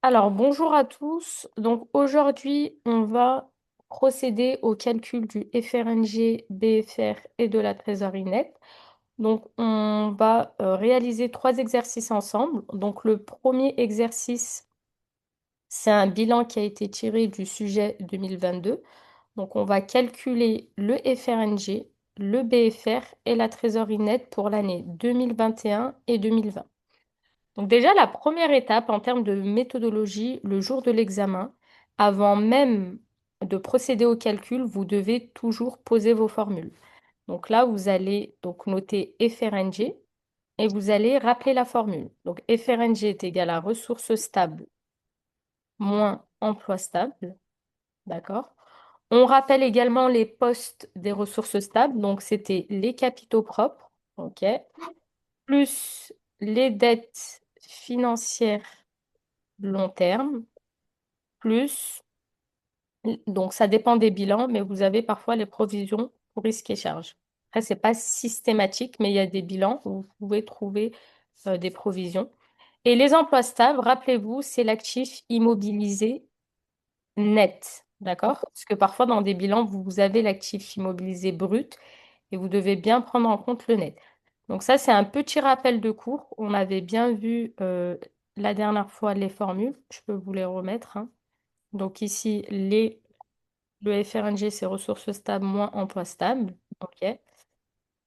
Alors, bonjour à tous. Donc, aujourd'hui, on va procéder au calcul du FRNG, BFR et de la trésorerie nette. Donc, on va réaliser trois exercices ensemble. Donc, le premier exercice, c'est un bilan qui a été tiré du sujet 2022. Donc, on va calculer le FRNG, le BFR et la trésorerie nette pour l'année 2021 et 2020. Donc déjà, la première étape en termes de méthodologie, le jour de l'examen, avant même de procéder au calcul, vous devez toujours poser vos formules. Donc là, vous allez donc noter FRNG et vous allez rappeler la formule. Donc FRNG est égal à ressources stables moins emploi stable. D'accord? On rappelle également les postes des ressources stables. Donc c'était les capitaux propres, OK, plus les dettes financières long terme, plus, donc ça dépend des bilans, mais vous avez parfois les provisions pour risques et charges. Après, ce n'est pas systématique, mais il y a des bilans où vous pouvez trouver des provisions. Et les emplois stables, rappelez-vous, c'est l'actif immobilisé net, d'accord? Parce que parfois, dans des bilans, vous avez l'actif immobilisé brut et vous devez bien prendre en compte le net. Donc ça, c'est un petit rappel de cours. On avait bien vu la dernière fois les formules. Je peux vous les remettre, hein. Donc ici, le FRNG, c'est ressources stables moins emploi stable. OK.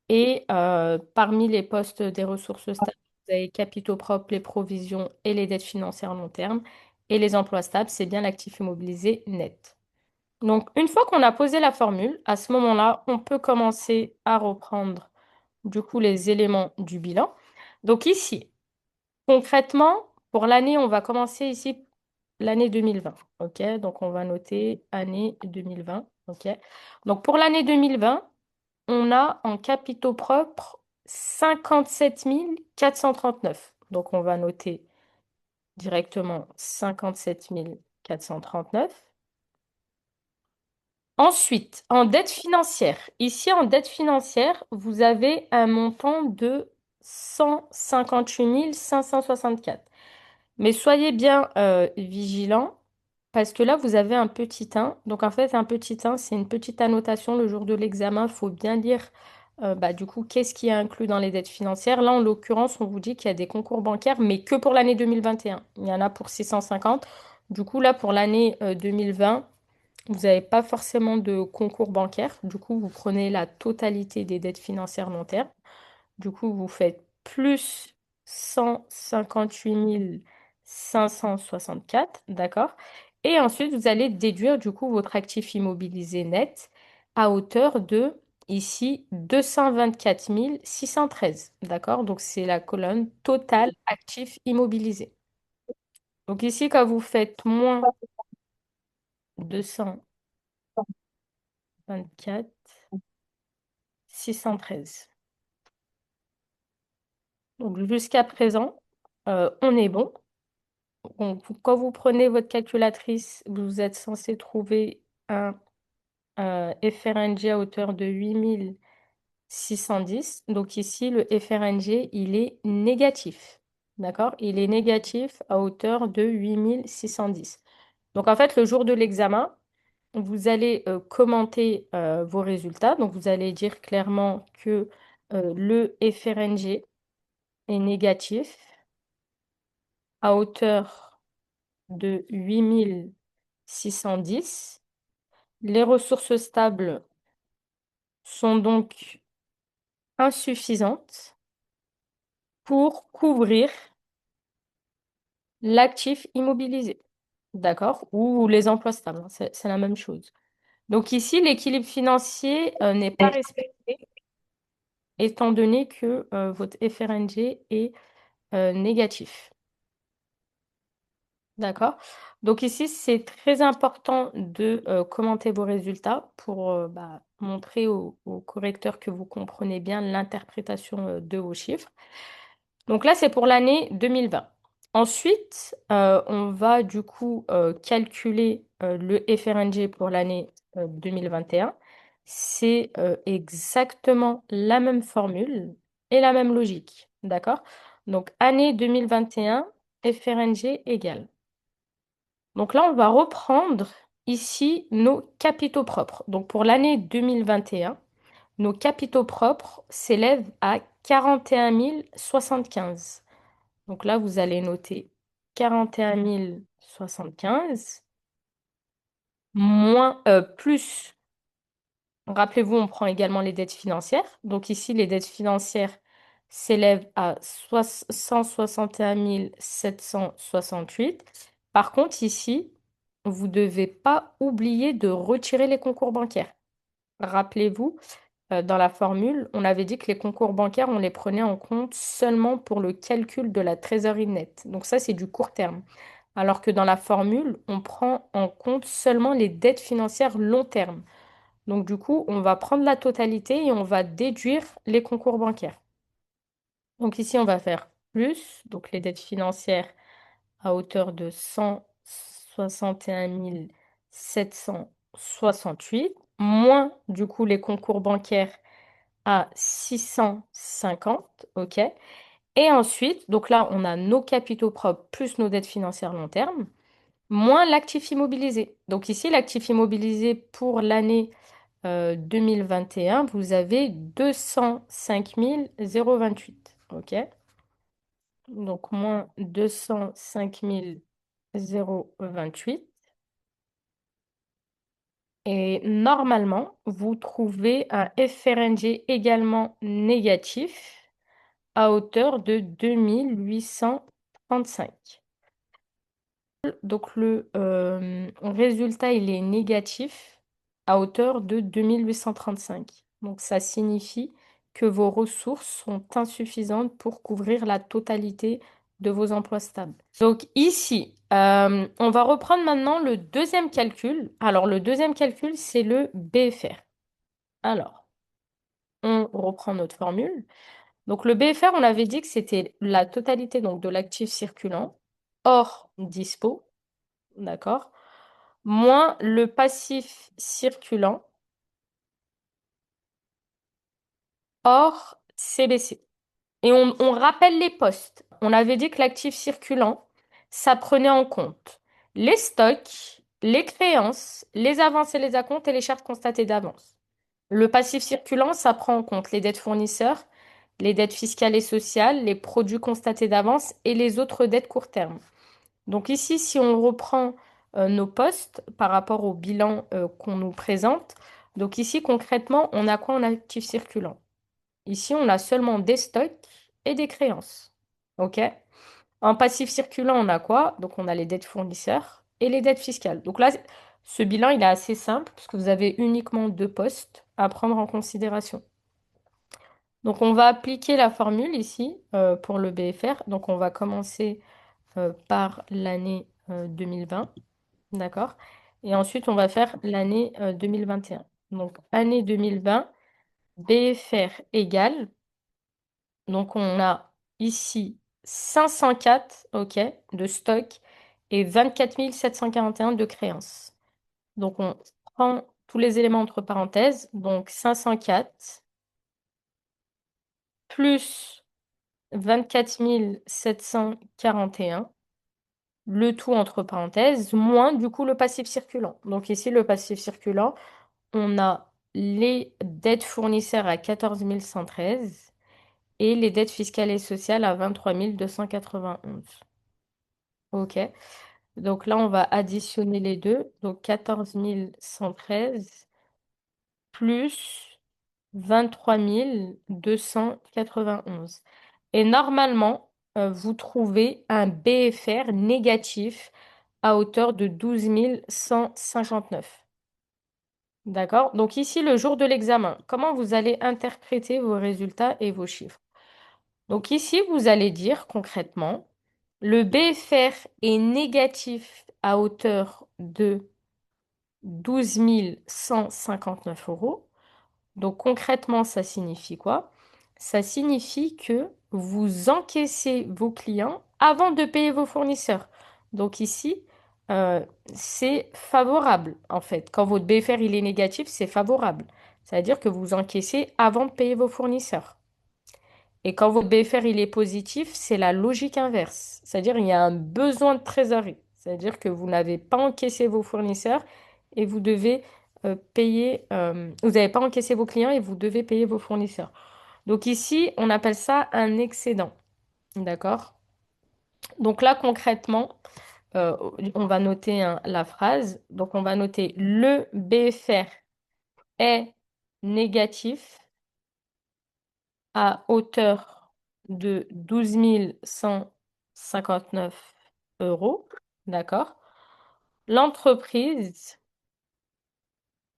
Et parmi les postes des ressources stables, vous avez capitaux propres, les provisions et les dettes financières long terme. Et les emplois stables, c'est bien l'actif immobilisé net. Donc, une fois qu'on a posé la formule, à ce moment-là, on peut commencer à reprendre du coup les éléments du bilan. Donc ici, concrètement, pour l'année, on va commencer ici l'année 2020. OK? Donc, on va noter année 2020. OK? Donc, pour l'année 2020, on a en capitaux propres 57 439. Donc, on va noter directement 57 439. Ensuite, en dette financière. Ici, en dette financière, vous avez un montant de 158 564. Mais soyez bien vigilants parce que là, vous avez un petit 1. Donc, en fait, un petit 1, c'est une petite annotation le jour de l'examen. Il faut bien lire, du coup, qu'est-ce qui est inclus dans les dettes financières. Là, en l'occurrence, on vous dit qu'il y a des concours bancaires, mais que pour l'année 2021. Il y en a pour 650. Du coup, là, pour l'année 2020, vous n'avez pas forcément de concours bancaire. Du coup, vous prenez la totalité des dettes financières long terme. Du coup, vous faites plus 158 564, d'accord? Et ensuite, vous allez déduire du coup votre actif immobilisé net à hauteur de, ici, 224 613, d'accord? Donc, c'est la colonne totale actif immobilisé. Donc, ici, quand vous faites moins 224 613. Donc, jusqu'à présent, on est bon. Donc, quand vous prenez votre calculatrice, vous êtes censé trouver un FRNG à hauteur de 8610. Donc ici, le FRNG, il est négatif. D'accord? Il est négatif à hauteur de 8610. Donc en fait, le jour de l'examen, vous allez commenter vos résultats. Donc vous allez dire clairement que le FRNG est négatif à hauteur de 8610. Les ressources stables sont donc insuffisantes pour couvrir l'actif immobilisé. D'accord? Ou les emplois stables, hein, c'est la même chose. Donc ici, l'équilibre financier n'est pas respecté étant donné que votre FRNG est négatif. D'accord? Donc ici, c'est très important de commenter vos résultats pour montrer au correcteur que vous comprenez bien l'interprétation de vos chiffres. Donc là, c'est pour l'année 2020. Ensuite, on va du coup calculer le FRNG pour l'année 2021. C'est exactement la même formule et la même logique. D'accord? Donc, année 2021, FRNG égale Donc là, on va reprendre ici nos capitaux propres. Donc pour l'année 2021, nos capitaux propres s'élèvent à 41 075. Donc là, vous allez noter 41 075 plus, rappelez-vous, on prend également les dettes financières. Donc ici, les dettes financières s'élèvent à 161 768. Par contre, ici, vous ne devez pas oublier de retirer les concours bancaires. Rappelez-vous, dans la formule, on avait dit que les concours bancaires, on les prenait en compte seulement pour le calcul de la trésorerie nette. Donc ça, c'est du court terme. Alors que dans la formule, on prend en compte seulement les dettes financières long terme. Donc du coup, on va prendre la totalité et on va déduire les concours bancaires. Donc ici, on va faire plus, donc les dettes financières à hauteur de 161 768, moins du coup les concours bancaires à 650, ok? Et ensuite, donc là, on a nos capitaux propres plus nos dettes financières long terme, moins l'actif immobilisé. Donc ici, l'actif immobilisé pour l'année 2021, vous avez 205 028, ok? Donc moins 205 028. Et normalement, vous trouvez un FRNG également négatif à hauteur de 2835. Donc le résultat, il est négatif à hauteur de 2835. Donc ça signifie que vos ressources sont insuffisantes pour couvrir la totalité de vos emplois stables. Donc ici, on va reprendre maintenant le deuxième calcul. Alors le deuxième calcul, c'est le BFR. Alors, on reprend notre formule. Donc le BFR, on avait dit que c'était la totalité donc, de l'actif circulant hors dispo, d'accord, moins le passif circulant hors CBC. Et on rappelle les postes. On avait dit que l'actif circulant, ça prenait en compte les stocks, les créances, les avances et les acomptes et les charges constatées d'avance. Le passif circulant, ça prend en compte les dettes fournisseurs, les dettes fiscales et sociales, les produits constatés d'avance et les autres dettes court terme. Donc ici, si on reprend nos postes par rapport au bilan qu'on nous présente, donc ici concrètement, on a quoi en actif circulant? Ici, on a seulement des stocks et des créances. OK? En passif circulant, on a quoi? Donc on a les dettes fournisseurs et les dettes fiscales. Donc là, ce bilan, il est assez simple puisque vous avez uniquement deux postes à prendre en considération. Donc on va appliquer la formule ici pour le BFR. Donc on va commencer par l'année 2020, d'accord? Et ensuite, on va faire l'année 2021. Donc année 2020, BFR égale, donc on a ici 504, ok, de stock et 24 741 de créances. Donc on prend tous les éléments entre parenthèses, donc 504 plus 24 741, le tout entre parenthèses, moins du coup le passif circulant. Donc ici, le passif circulant, on a les dettes fournisseurs à 14 113 et les dettes fiscales et sociales à 23 291. OK. Donc là, on va additionner les deux. Donc 14 113 plus 23 291. Et normalement, vous trouvez un BFR négatif à hauteur de 12 159. D'accord? Donc ici, le jour de l'examen, comment vous allez interpréter vos résultats et vos chiffres? Donc ici, vous allez dire concrètement, le BFR est négatif à hauteur de 12 159 euros. Donc concrètement, ça signifie quoi? Ça signifie que vous encaissez vos clients avant de payer vos fournisseurs. Donc ici, euh, c'est favorable en fait. Quand votre BFR il est négatif, c'est favorable. C'est-à-dire que vous encaissez avant de payer vos fournisseurs. Et quand votre BFR il est positif, c'est la logique inverse. C'est-à-dire il y a un besoin de trésorerie. C'est-à-dire que vous n'avez pas encaissé vos fournisseurs et vous devez payer, vous n'avez pas encaissé vos clients et vous devez payer vos fournisseurs. Donc ici, on appelle ça un excédent. D'accord? Donc là, concrètement, on va noter hein, la phrase. Donc on va noter le BFR est négatif à hauteur de 12 159 euros. D'accord? L'entreprise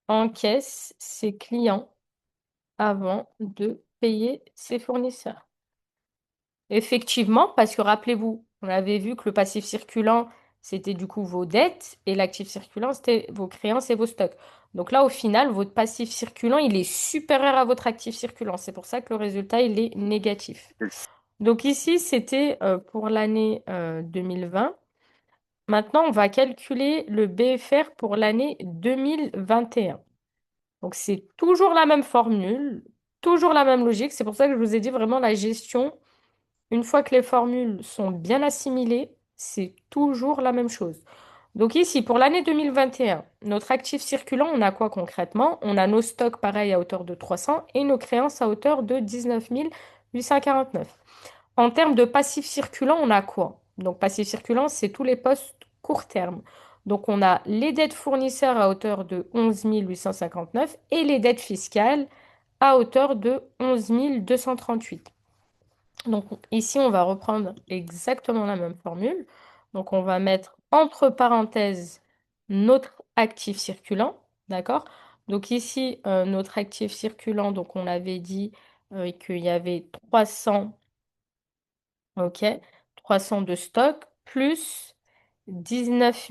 encaisse ses clients avant de payer ses fournisseurs. Effectivement, parce que rappelez-vous, on avait vu que le passif circulant, c'était du coup vos dettes et l'actif circulant, c'était vos créances et vos stocks. Donc là, au final, votre passif circulant, il est supérieur à votre actif circulant. C'est pour ça que le résultat, il est négatif. Donc ici, c'était pour l'année 2020. Maintenant, on va calculer le BFR pour l'année 2021. Donc c'est toujours la même formule, toujours la même logique. C'est pour ça que je vous ai dit vraiment la gestion. Une fois que les formules sont bien assimilées, c'est toujours la même chose. Donc ici, pour l'année 2021, notre actif circulant, on a quoi concrètement? On a nos stocks pareil à hauteur de 300 et nos créances à hauteur de 19 849. En termes de passif circulant, on a quoi? Donc passif circulant, c'est tous les postes court terme. Donc on a les dettes fournisseurs à hauteur de 11 859 et les dettes fiscales à hauteur de 11 238. Donc ici, on va reprendre exactement la même formule. Donc on va mettre entre parenthèses notre actif circulant, d'accord? Donc ici, notre actif circulant, donc on avait dit qu'il y avait 300, ok, 300 de stock, plus 19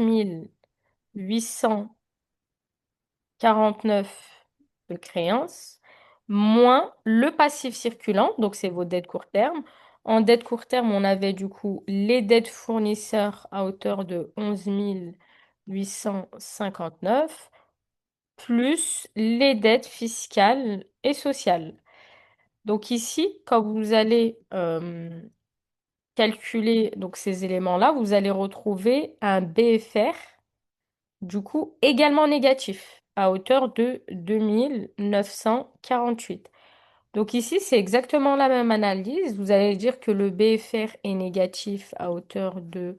849 de créances, moins le passif circulant, donc c'est vos dettes court terme. En dette court terme, on avait du coup les dettes fournisseurs à hauteur de 11 859, plus les dettes fiscales et sociales. Donc ici, quand vous allez calculer donc, ces éléments-là, vous allez retrouver un BFR du coup également négatif à hauteur de 2948. Donc ici, c'est exactement la même analyse. Vous allez dire que le BFR est négatif à hauteur de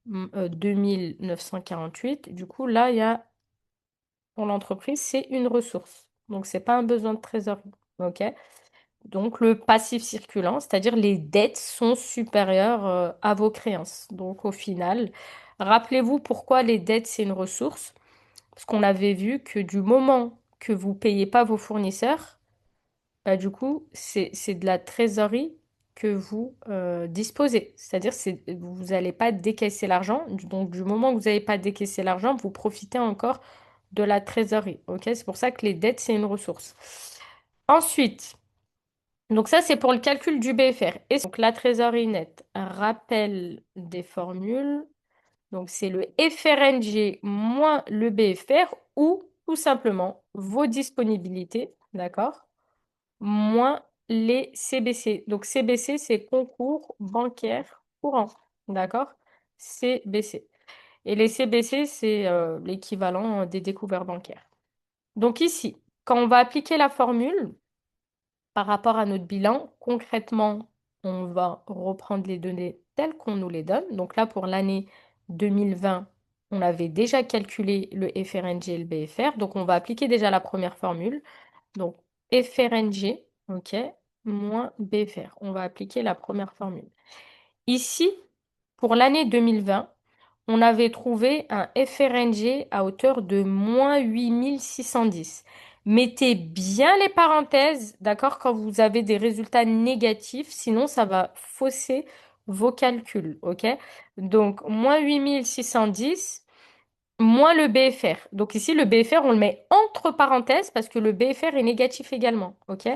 2948. Du coup, là, il y a pour l'entreprise, c'est une ressource. Donc, c'est pas un besoin de trésorerie. OK? Donc, le passif circulant, c'est-à-dire les dettes sont supérieures à vos créances. Donc, au final, rappelez-vous pourquoi les dettes, c'est une ressource. Parce qu'on avait vu que du moment que vous payez pas vos fournisseurs, bah, du coup, c'est de la trésorerie que vous disposez. C'est-à-dire vous n'allez pas décaisser l'argent. Donc, du moment que vous n'allez pas décaisser l'argent, vous profitez encore de la trésorerie. Ok? C'est pour ça que les dettes, c'est une ressource. Ensuite, donc ça, c'est pour le calcul du BFR. Et donc, la trésorerie nette, rappel des formules. Donc, c'est le FRNG moins le BFR ou tout simplement vos disponibilités, d'accord? Moins les CBC. Donc, CBC, c'est concours bancaire courant, d'accord? CBC. Et les CBC, c'est l'équivalent des découvertes bancaires. Donc ici, quand on va appliquer la formule par rapport à notre bilan, concrètement, on va reprendre les données telles qu'on nous les donne. Donc là, pour l'année 2020, on avait déjà calculé le FRNG et le BFR. Donc on va appliquer déjà la première formule. Donc FRNG, ok, moins BFR. On va appliquer la première formule. Ici, pour l'année 2020, on avait trouvé un FRNG à hauteur de moins 8610. Mettez bien les parenthèses, d'accord, quand vous avez des résultats négatifs, sinon ça va fausser vos calculs, ok? Donc, moins 8610 moins le BFR. Donc ici, le BFR, on le met entre parenthèses parce que le BFR est négatif également, ok?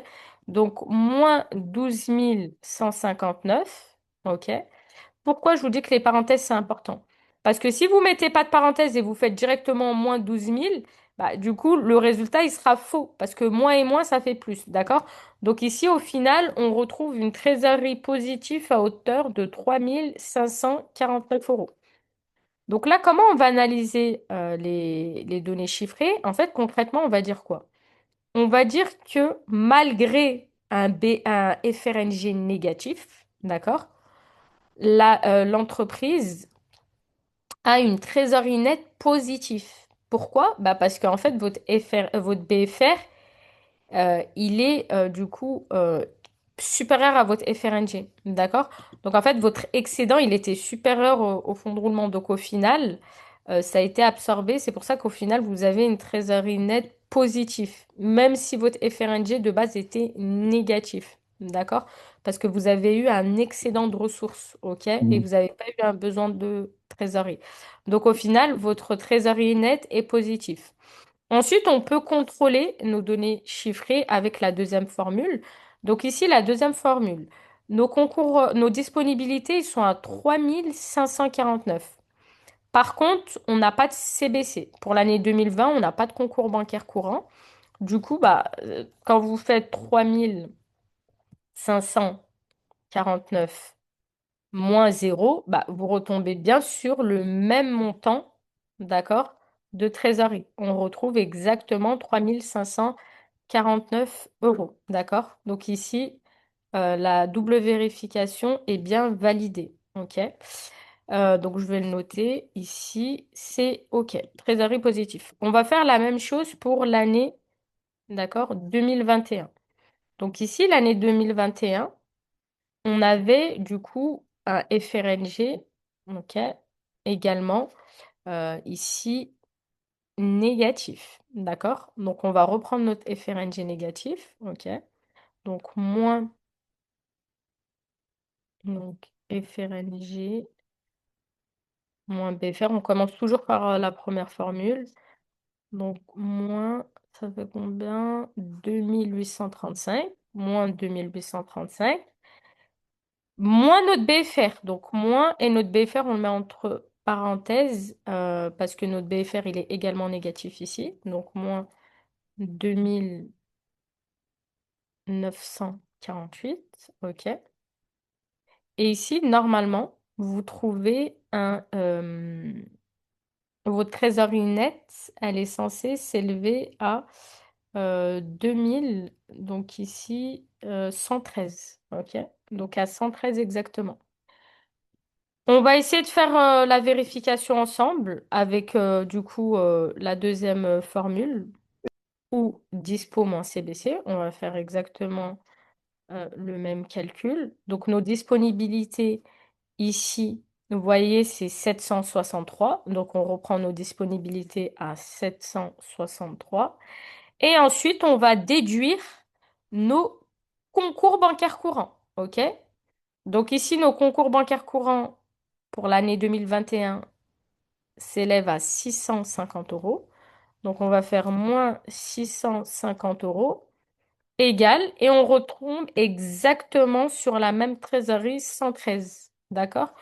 Donc, moins 12 159, ok? Pourquoi je vous dis que les parenthèses, c'est important? Parce que si vous mettez pas de parenthèses et vous faites directement moins 12 000, bah, du coup, le résultat, il sera faux. Parce que moins et moins, ça fait plus. D'accord? Donc ici, au final, on retrouve une trésorerie positive à hauteur de 3 549 euros. Donc là, comment on va analyser les données chiffrées? En fait, concrètement, on va dire quoi? On va dire que malgré un FRNG négatif, d'accord, l'entreprise a une trésorerie nette positive. Pourquoi? Bah parce qu'en fait, votre BFR, il est du coup supérieur à votre FRNG. D'accord? Donc en fait, votre excédent, il était supérieur au fonds de roulement. Donc au final, ça a été absorbé. C'est pour ça qu'au final, vous avez une trésorerie nette positive, même si votre FRNG de base était négatif. D'accord? Parce que vous avez eu un excédent de ressources, ok? Et Mm. vous n'avez pas eu un besoin de trésorerie. Donc au final, votre trésorerie nette est positive. Ensuite, on peut contrôler nos données chiffrées avec la deuxième formule. Donc ici, la deuxième formule. Nos concours, nos disponibilités, ils sont à 3 549. Par contre, on n'a pas de CBC. Pour l'année 2020, on n'a pas de concours bancaire courant. Du coup, quand vous faites 3 549 moins zéro, vous retombez bien sur le même montant, d'accord, de trésorerie. On retrouve exactement 3 549 euros, d'accord? Donc ici, la double vérification est bien validée, ok? Donc je vais le noter ici, c'est ok, trésorerie positif. On va faire la même chose pour l'année, d'accord, 2021. Donc ici, l'année 2021. On avait du coup un FRNG, ok, également ici négatif, d'accord? Donc on va reprendre notre FRNG négatif, ok? Donc moins donc FRNG moins BFR, on commence toujours par la première formule. Donc moins, ça fait combien? 2835 moins 2835. Moins notre BFR. Donc, moins et notre BFR, on le met entre parenthèses parce que notre BFR, il est également négatif ici. Donc, moins 2948. OK. Et ici, normalement, vous trouvez votre trésorerie nette, elle est censée s'élever à 2000. Donc, ici, 113. OK. Donc, à 113 exactement. On va essayer de faire la vérification ensemble avec du coup la deuxième formule ou dispo moins CBC. On va faire exactement le même calcul. Donc nos disponibilités ici, vous voyez, c'est 763. Donc on reprend nos disponibilités à 763. Et ensuite, on va déduire nos concours bancaires courants. OK? Donc ici, nos concours bancaires courants pour l'année 2021 s'élèvent à 650 euros. Donc on va faire moins 650 euros égal et on retombe exactement sur la même trésorerie 113. D'accord?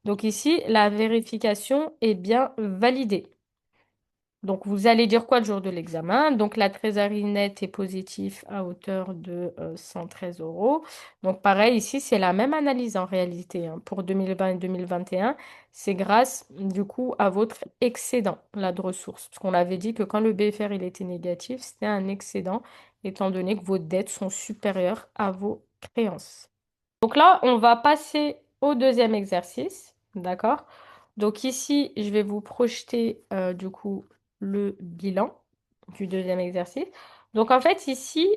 Donc ici, la vérification est bien validée. Donc, vous allez dire quoi le jour de l'examen? Donc, la trésorerie nette est positive à hauteur de 113 euros. Donc, pareil, ici, c'est la même analyse en réalité, hein. Pour 2020 et 2021, c'est grâce, du coup, à votre excédent, là, de ressources. Parce qu'on avait dit que quand le BFR, il était négatif, c'était un excédent, étant donné que vos dettes sont supérieures à vos créances. Donc là, on va passer au deuxième exercice, d'accord? Donc ici, je vais vous projeter du coup le bilan du deuxième exercice. Donc en fait, ici,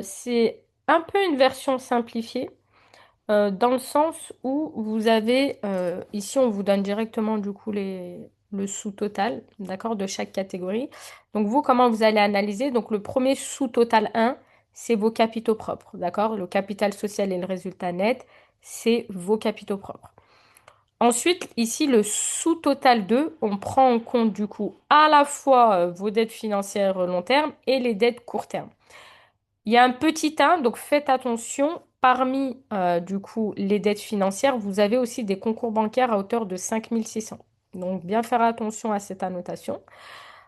c'est un peu une version simplifiée dans le sens où vous avez, ici, on vous donne directement du coup le sous-total, d'accord, de chaque catégorie. Donc vous, comment vous allez analyser? Donc le premier sous-total 1, c'est vos capitaux propres, d'accord? Le capital social et le résultat net, c'est vos capitaux propres. Ensuite, ici, le sous-total 2, on prend en compte du coup à la fois vos dettes financières long terme et les dettes court terme. Il y a un petit 1, donc faites attention. Parmi du coup les dettes financières, vous avez aussi des concours bancaires à hauteur de 5 600. Donc bien faire attention à cette annotation.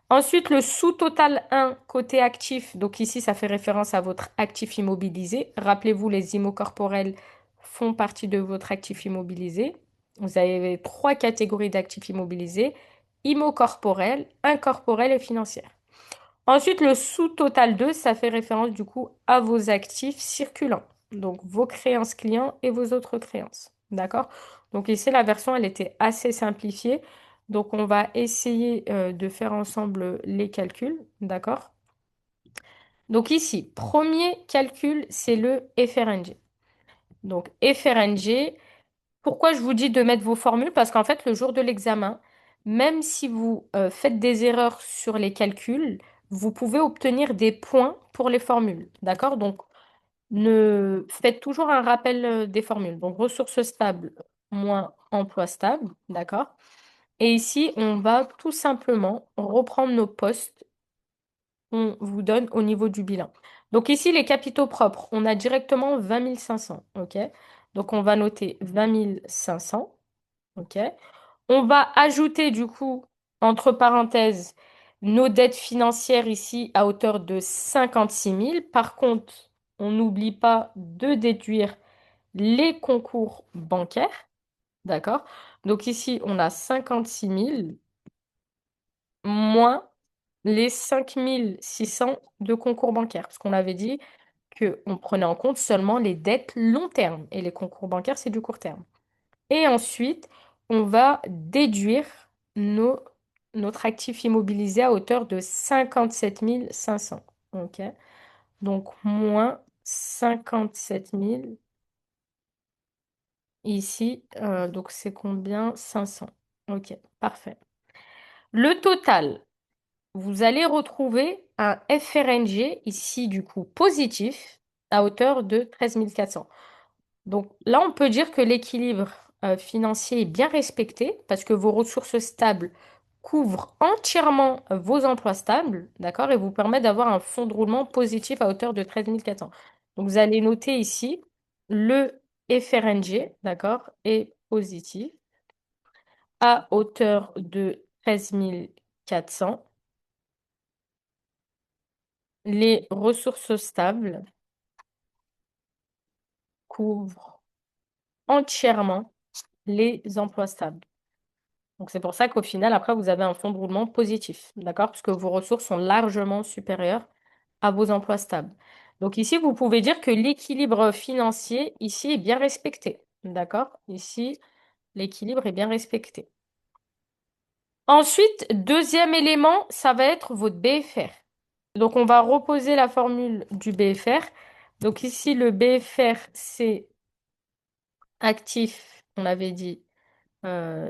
Ensuite, le sous-total 1 côté actif, donc ici ça fait référence à votre actif immobilisé. Rappelez-vous, les immo corporels font partie de votre actif immobilisé. Vous avez trois catégories d'actifs immobilisés, immocorporels, incorporels et financiers. Ensuite, le sous-total 2, ça fait référence du coup à vos actifs circulants. Donc vos créances clients et vos autres créances. D'accord? Donc ici, la version, elle était assez simplifiée. Donc on va essayer de faire ensemble les calculs. D'accord? Donc ici, premier calcul, c'est le FRNG. Donc FRNG, pourquoi je vous dis de mettre vos formules? Parce qu'en fait, le jour de l'examen, même si vous faites des erreurs sur les calculs, vous pouvez obtenir des points pour les formules. D'accord? Donc, faites toujours un rappel des formules. Donc, ressources stables moins emploi stable. D'accord? Et ici, on va tout simplement reprendre nos postes qu'on vous donne au niveau du bilan. Donc, ici, les capitaux propres, on a directement 20 500. OK? Donc, on va noter 20 500. OK? On va ajouter du coup, entre parenthèses, nos dettes financières ici à hauteur de 56 000. Par contre, on n'oublie pas de déduire les concours bancaires. D'accord? Donc ici, on a 56 000 moins les 5 600 de concours bancaires. Parce qu'on avait dit qu'on prenait en compte seulement les dettes long terme. Et les concours bancaires, c'est du court terme. Et ensuite, on va déduire nos, notre actif immobilisé à hauteur de 57 500. OK? Donc, moins 57 000 ici. Donc, c'est combien? 500. OK, parfait. Le total, vous allez retrouver un FRNG ici, du coup, positif à hauteur de 13 400. Donc là, on peut dire que l'équilibre financier est bien respecté parce que vos ressources stables couvrent entièrement vos emplois stables, d'accord, et vous permettent d'avoir un fonds de roulement positif à hauteur de 13 400. Donc vous allez noter ici le FRNG, d'accord, est positif à hauteur de 13 400. Les ressources stables couvrent entièrement les emplois stables. Donc c'est pour ça qu'au final, après, vous avez un fonds de roulement positif, d'accord? Puisque vos ressources sont largement supérieures à vos emplois stables. Donc ici, vous pouvez dire que l'équilibre financier ici est bien respecté, d'accord? Ici, l'équilibre est bien respecté. Ensuite, deuxième élément, ça va être votre BFR. Donc on va reposer la formule du BFR. Donc ici, le BFR, c'est actif, on avait dit,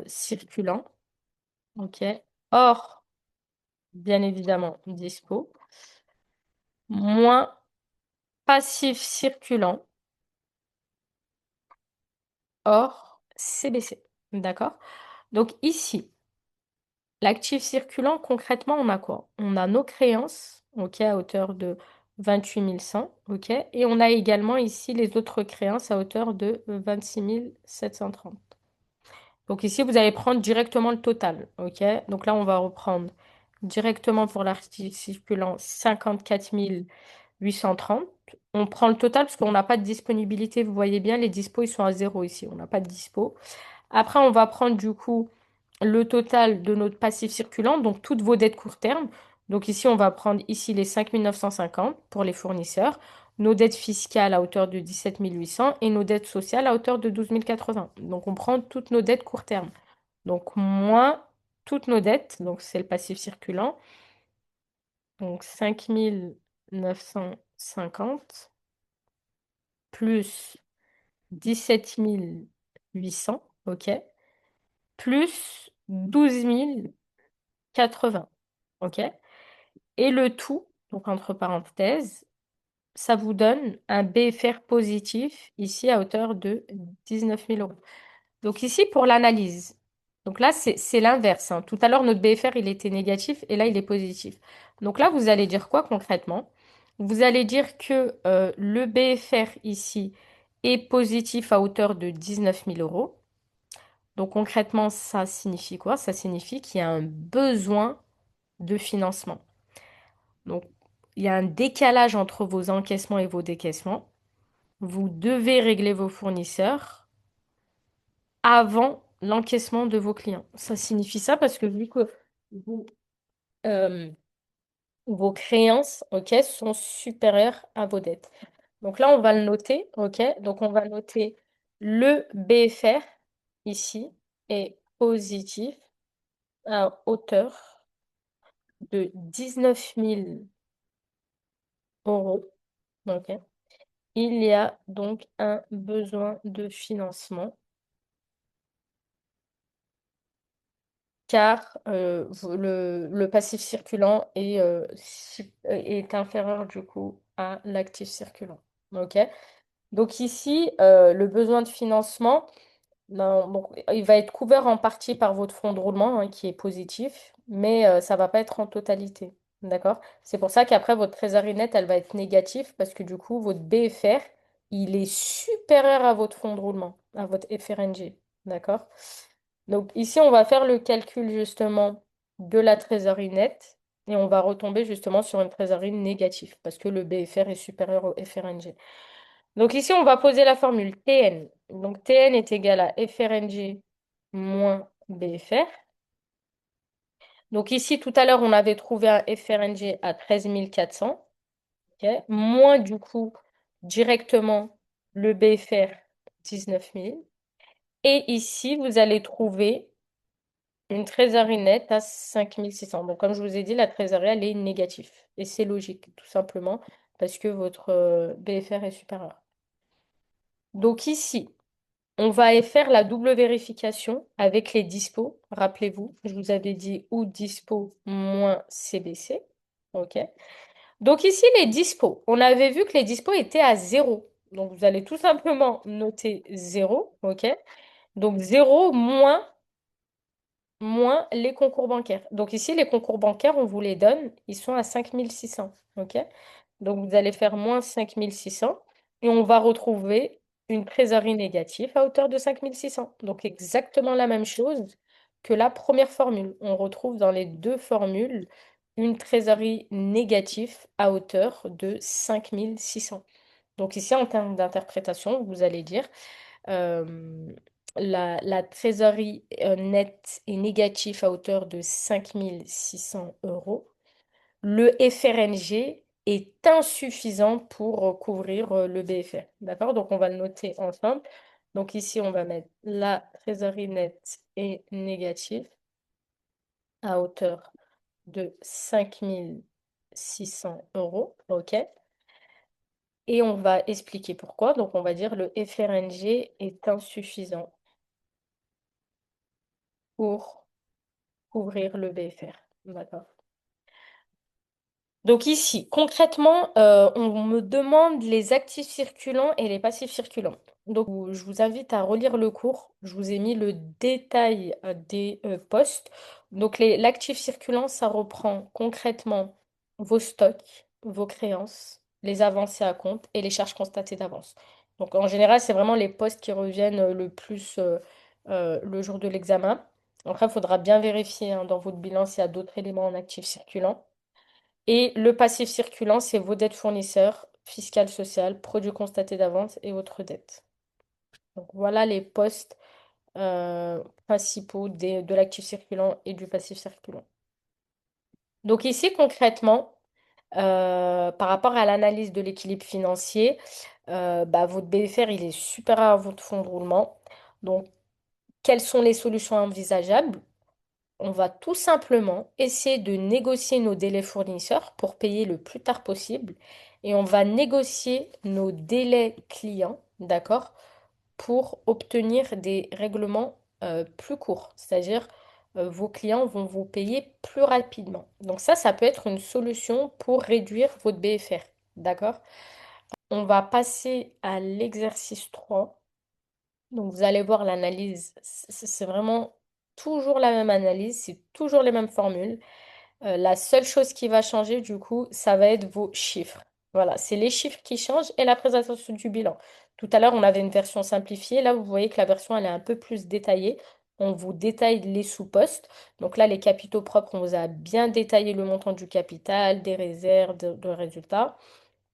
circulant, ok? Or, bien évidemment dispo, moins passif circulant, hors CBC. D'accord? Donc ici, l'actif circulant, concrètement, on a quoi? On a nos créances, ok, à hauteur de 28 100, ok, et on a également ici les autres créances à hauteur de 26 730. Donc ici, vous allez prendre directement le total, ok? Donc là, on va reprendre directement pour l'article circulant 54 830. On prend le total parce qu'on n'a pas de disponibilité. Vous voyez bien, les dispos, ils sont à zéro ici. On n'a pas de dispo. Après, on va prendre du coup le total de notre passif circulant, donc toutes vos dettes court terme. Donc ici, on va prendre ici les 5 950 pour les fournisseurs, nos dettes fiscales à hauteur de 17 800 et nos dettes sociales à hauteur de 12 080. Donc on prend toutes nos dettes court terme. Donc moins toutes nos dettes, donc c'est le passif circulant. Donc 5 950 plus 17 800, ok, plus 12 080, ok. Et le tout, donc entre parenthèses, ça vous donne un BFR positif ici à hauteur de 19 000 euros. Donc ici, pour l'analyse, donc là, c'est l'inverse, hein. Tout à l'heure, notre BFR, il était négatif et là, il est positif. Donc là, vous allez dire quoi concrètement? Vous allez dire que le BFR ici est positif à hauteur de 19 000 euros. Donc concrètement, ça signifie quoi? Ça signifie qu'il y a un besoin de financement. Donc il y a un décalage entre vos encaissements et vos décaissements. Vous devez régler vos fournisseurs avant l'encaissement de vos clients. Ça signifie ça parce que vu que vous, euh, vos créances, ok, sont supérieures à vos dettes. Donc là, on va le noter, ok? Donc on va noter le BFR ici est positif à hauteur de 19 000 euros. Ok. Il y a donc un besoin de financement car le passif circulant est inférieur du coup à l'actif circulant. Ok. Donc ici, le besoin de financement, non, donc, il va être couvert en partie par votre fonds de roulement hein, qui est positif, mais ça va pas être en totalité. D'accord? C'est pour ça qu'après, votre trésorerie nette, elle va être négative parce que du coup, votre BFR, il est supérieur à votre fonds de roulement, à votre FRNG. D'accord? Donc ici, on va faire le calcul justement de la trésorerie nette et on va retomber justement sur une trésorerie négative parce que le BFR est supérieur au FRNG. Donc ici, on va poser la formule Tn. Donc Tn est égal à FRNG moins BFR. Donc ici, tout à l'heure, on avait trouvé un FRNG à 13 400, ok, moins du coup directement le BFR 19 000. Et ici, vous allez trouver une trésorerie nette à 5 600. Donc comme je vous ai dit, la trésorerie, elle est négative. Et c'est logique, tout simplement, parce que votre BFR est supérieur. Donc ici, on va faire la double vérification avec les dispos. Rappelez-vous, je vous avais dit ou dispo moins CBC. OK. Donc ici, les dispos. On avait vu que les dispos étaient à zéro. Donc vous allez tout simplement noter zéro. OK. Donc zéro moins les concours bancaires. Donc ici, les concours bancaires, on vous les donne. Ils sont à 5 600. OK. Donc vous allez faire moins 5 600 et on va retrouver une trésorerie négative à hauteur de 5 600. Donc exactement la même chose que la première formule. On retrouve dans les deux formules une trésorerie négative à hauteur de 5 600. Donc ici, en termes d'interprétation, vous allez dire euh, la trésorerie nette est négative à hauteur de 5 600 euros. Le FRNG est insuffisant pour couvrir le BFR. D'accord? Donc, on va le noter ensemble. Donc, ici, on va mettre la trésorerie nette est négative à hauteur de 5 600 euros. OK? Et on va expliquer pourquoi. Donc, on va dire le FRNG est insuffisant pour couvrir le BFR. D'accord? Donc ici, concrètement, on me demande les actifs circulants et les passifs circulants. Donc je vous invite à relire le cours. Je vous ai mis le détail des postes. Donc l'actif circulant, ça reprend concrètement vos stocks, vos créances, les avancées à compte et les charges constatées d'avance. Donc en général, c'est vraiment les postes qui reviennent le plus le jour de l'examen. Après, il faudra bien vérifier hein, dans votre bilan s'il y a d'autres éléments en actifs circulants. Et le passif circulant, c'est vos dettes fournisseurs, fiscales, sociales, produits constatés d'avance et autres dettes. Donc voilà les postes principaux de l'actif circulant et du passif circulant. Donc ici, concrètement, par rapport à l'analyse de l'équilibre financier, bah, votre BFR, il est supérieur à votre fonds de roulement. Donc, quelles sont les solutions envisageables? On va tout simplement essayer de négocier nos délais fournisseurs pour payer le plus tard possible et on va négocier nos délais clients, d'accord, pour obtenir des règlements plus courts. C'est-à-dire, vos clients vont vous payer plus rapidement. Donc ça peut être une solution pour réduire votre BFR, d'accord? On va passer à l'exercice 3. Donc, vous allez voir l'analyse. C'est vraiment toujours la même analyse, c'est toujours les mêmes formules. La seule chose qui va changer, du coup, ça va être vos chiffres. Voilà, c'est les chiffres qui changent et la présentation du bilan. Tout à l'heure, on avait une version simplifiée. Là, vous voyez que la version, elle est un peu plus détaillée. On vous détaille les sous-postes. Donc là, les capitaux propres, on vous a bien détaillé le montant du capital, des réserves, de résultats.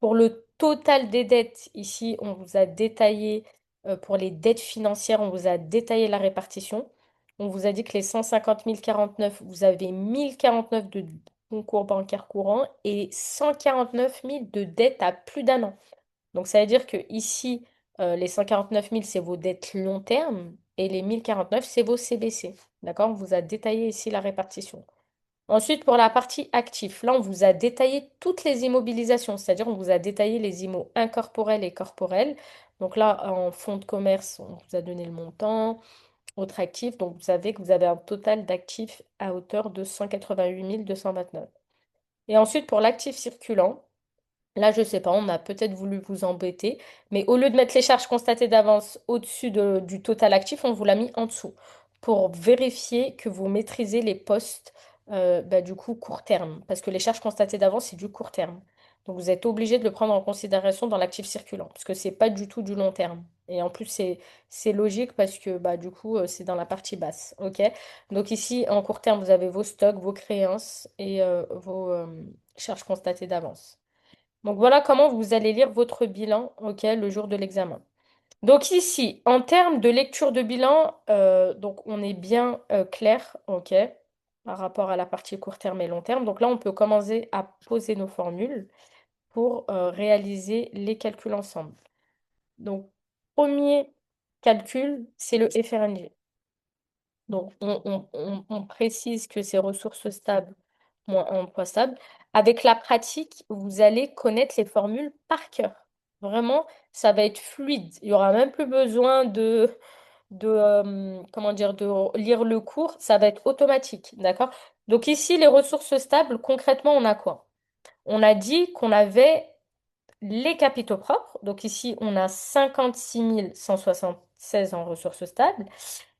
Pour le total des dettes, ici, on vous a détaillé, pour les dettes financières, on vous a détaillé la répartition. on vous a dit que les 150 049, vous avez 1049 de concours bancaire courant et 149 000 de dettes à plus d'un an. Donc ça veut dire que ici, les 149 000, c'est vos dettes long terme et les 1049, c'est vos CBC. D'accord? On vous a détaillé ici la répartition. Ensuite, pour la partie actif, là, on vous a détaillé toutes les immobilisations, c'est-à-dire on vous a détaillé les IMO incorporels et corporels. Donc là, en fonds de commerce, on vous a donné le montant, autre actif, donc vous savez que vous avez un total d'actifs à hauteur de 188 229. Et ensuite, pour l'actif circulant, là, je sais pas, on a peut-être voulu vous embêter, mais au lieu de mettre les charges constatées d'avance au-dessus du total actif, on vous l'a mis en dessous pour vérifier que vous maîtrisez les postes du coup court terme. Parce que les charges constatées d'avance, c'est du court terme. Donc vous êtes obligé de le prendre en considération dans l'actif circulant, parce que c'est pas du tout du long terme. Et en plus, c'est logique parce que du coup, c'est dans la partie basse. Ok? Donc ici, en court terme, vous avez vos stocks, vos créances et vos charges constatées d'avance. Donc voilà comment vous allez lire votre bilan, ok, le jour de l'examen. Donc ici, en termes de lecture de bilan, donc on est bien clair, ok, par rapport à la partie court terme et long terme. Donc là, on peut commencer à poser nos formules pour réaliser les calculs ensemble. Donc, premier calcul, c'est le FRNG. Donc, on précise que c'est ressources stables moins emploi stable. Avec la pratique, vous allez connaître les formules par cœur. Vraiment, ça va être fluide. Il n'y aura même plus besoin comment dire, de lire le cours. Ça va être automatique. D'accord? Donc ici, les ressources stables, concrètement, on a quoi? On a dit qu'on avait les capitaux propres. Donc ici, on a 56 176 en ressources stables.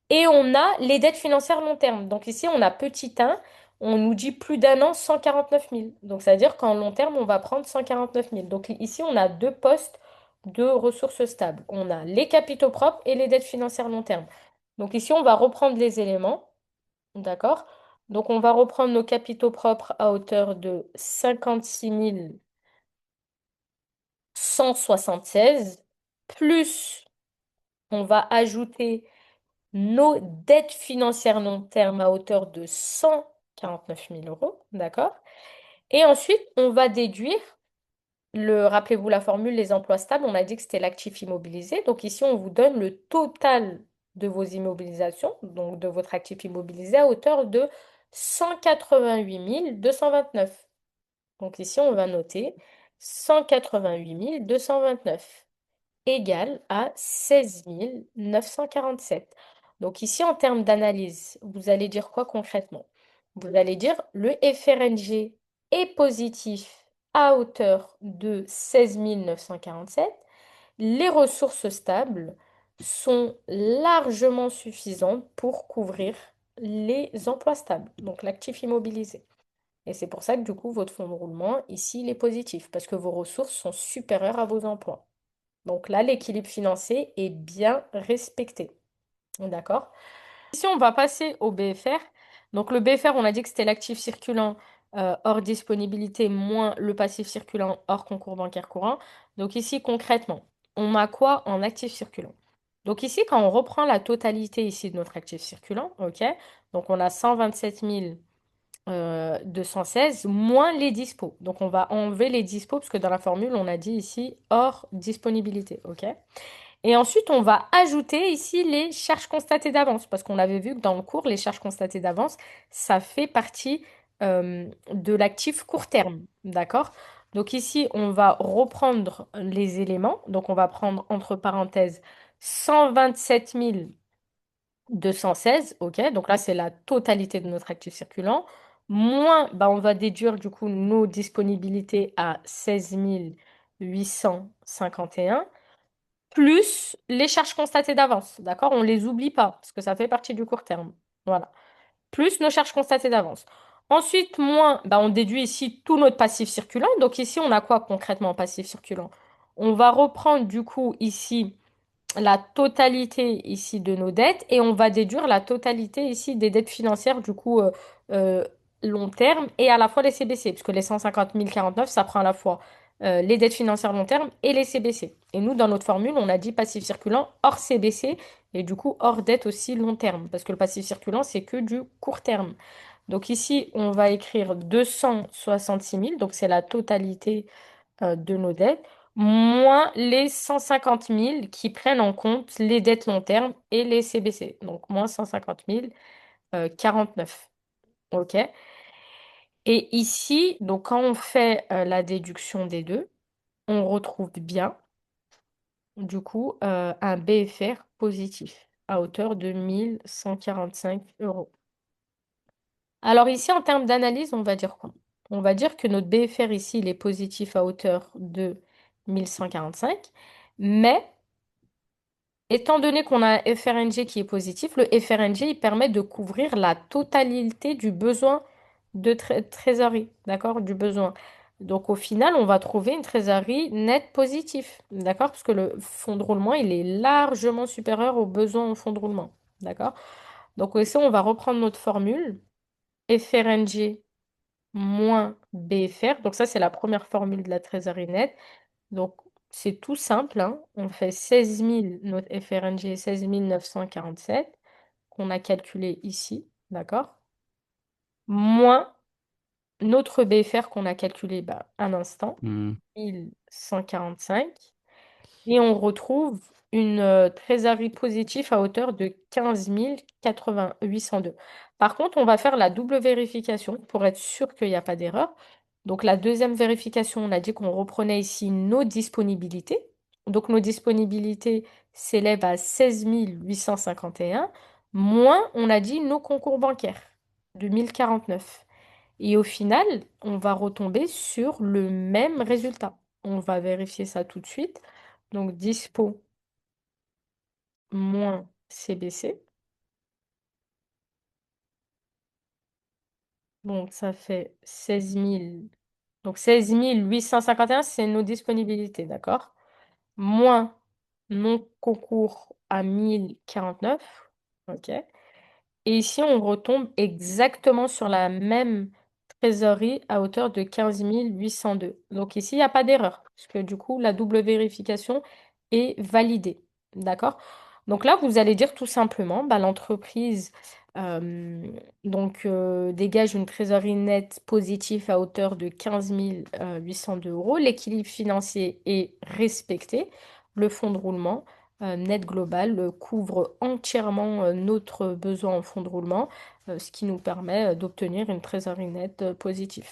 Et on a les dettes financières long terme. Donc ici, on a petit 1, on nous dit plus d'un an, 149 000. Donc ça veut dire qu'en long terme, on va prendre 149 000. Donc ici, on a deux postes de ressources stables. On a les capitaux propres et les dettes financières long terme. Donc ici, on va reprendre les éléments. D'accord? Donc on va reprendre nos capitaux propres à hauteur de 56 176, plus on va ajouter nos dettes financières long terme à hauteur de 149 000 euros, d'accord? Et ensuite, on va déduire rappelez-vous la formule, les emplois stables, on a dit que c'était l'actif immobilisé. Donc ici, on vous donne le total de vos immobilisations, donc de votre actif immobilisé à hauteur de 188 229. Donc ici, on va noter 188 229 égale à 16 947. Donc ici, en termes d'analyse, vous allez dire quoi concrètement? Vous allez dire le FRNG est positif à hauteur de 16 947. Les ressources stables sont largement suffisantes pour couvrir les emplois stables, donc l'actif immobilisé. Et c'est pour ça que du coup, votre fonds de roulement, ici, il est positif, parce que vos ressources sont supérieures à vos emplois. Donc là, l'équilibre financier est bien respecté. D'accord? Ici, on va passer au BFR. Donc le BFR, on a dit que c'était l'actif circulant hors disponibilité moins le passif circulant hors concours bancaire courant. Donc ici, concrètement, on a quoi en actif circulant? Donc ici, quand on reprend la totalité ici de notre actif circulant, ok? Donc on a 127 216 moins les dispos. Donc on va enlever les dispos parce que dans la formule, on a dit ici hors disponibilité, ok? Et ensuite, on va ajouter ici les charges constatées d'avance, parce qu'on avait vu que dans le cours, les charges constatées d'avance, ça fait partie de l'actif court terme, d'accord? Donc ici, on va reprendre les éléments. Donc on va prendre entre parenthèses 127 216, ok? Donc là, c'est la totalité de notre actif circulant. Moins, on va déduire du coup nos disponibilités à 16 851 plus les charges constatées d'avance, d'accord? On ne les oublie pas, parce que ça fait partie du court terme. Voilà. Plus nos charges constatées d'avance. Ensuite, moins, on déduit ici tout notre passif circulant. Donc ici, on a quoi concrètement en passif circulant? On va reprendre du coup ici la totalité ici de nos dettes et on va déduire la totalité ici des dettes financières du coup euh, long terme et à la fois les CBC, puisque les 150 049, ça prend à la fois les dettes financières long terme et les CBC. Et nous, dans notre formule, on a dit passif circulant hors CBC et du coup hors dette aussi long terme, parce que le passif circulant, c'est que du court terme. Donc ici, on va écrire 266 000, donc c'est la totalité de nos dettes, moins les 150 000 qui prennent en compte les dettes long terme et les CBC. Donc moins 150 000, 49. OK? Et ici, donc quand on fait la déduction des deux, on retrouve bien, du coup, un BFR positif à hauteur de 1 145 euros. Alors ici, en termes d'analyse, on va dire quoi? On va dire que notre BFR ici, il est positif à hauteur de 1 145, mais étant donné qu'on a un FRNG qui est positif, le FRNG, il permet de couvrir la totalité du besoin de trésorerie, d'accord? Du besoin. Donc au final, on va trouver une trésorerie nette positive, d'accord? Parce que le fonds de roulement, il est largement supérieur aux besoins en fonds de roulement, d'accord? Donc ici, on va reprendre notre formule, FRNG moins BFR. Donc ça, c'est la première formule de la trésorerie nette. Donc, c'est tout simple, hein. On fait 16 000, notre FRNG 16 947, qu'on a calculé ici, d'accord? Moins notre BFR qu'on a calculé un instant, Hmm. 1145. Et on retrouve une trésorerie positive à hauteur de 15 802. Par contre, on va faire la double vérification pour être sûr qu'il n'y a pas d'erreur. Donc, la deuxième vérification, on a dit qu'on reprenait ici nos disponibilités. Donc, nos disponibilités s'élèvent à 16 851, moins, on a dit, nos concours bancaires de 1049. Et au final, on va retomber sur le même résultat. On va vérifier ça tout de suite. Donc, dispo moins CBC. Donc, ça fait 16 000. Donc, 16 851, c'est nos disponibilités, d'accord? Moins non concours à 1049. OK. Et ici, on retombe exactement sur la même trésorerie à hauteur de 15 802. Donc ici, il n'y a pas d'erreur, parce que du coup, la double vérification est validée. D'accord? Donc là, vous allez dire tout simplement, l'entreprise dégage une trésorerie nette positive à hauteur de 15 802 euros. L'équilibre financier est respecté. Le fonds de roulement net global couvre entièrement notre besoin en fonds de roulement, ce qui nous permet d'obtenir une trésorerie nette positive.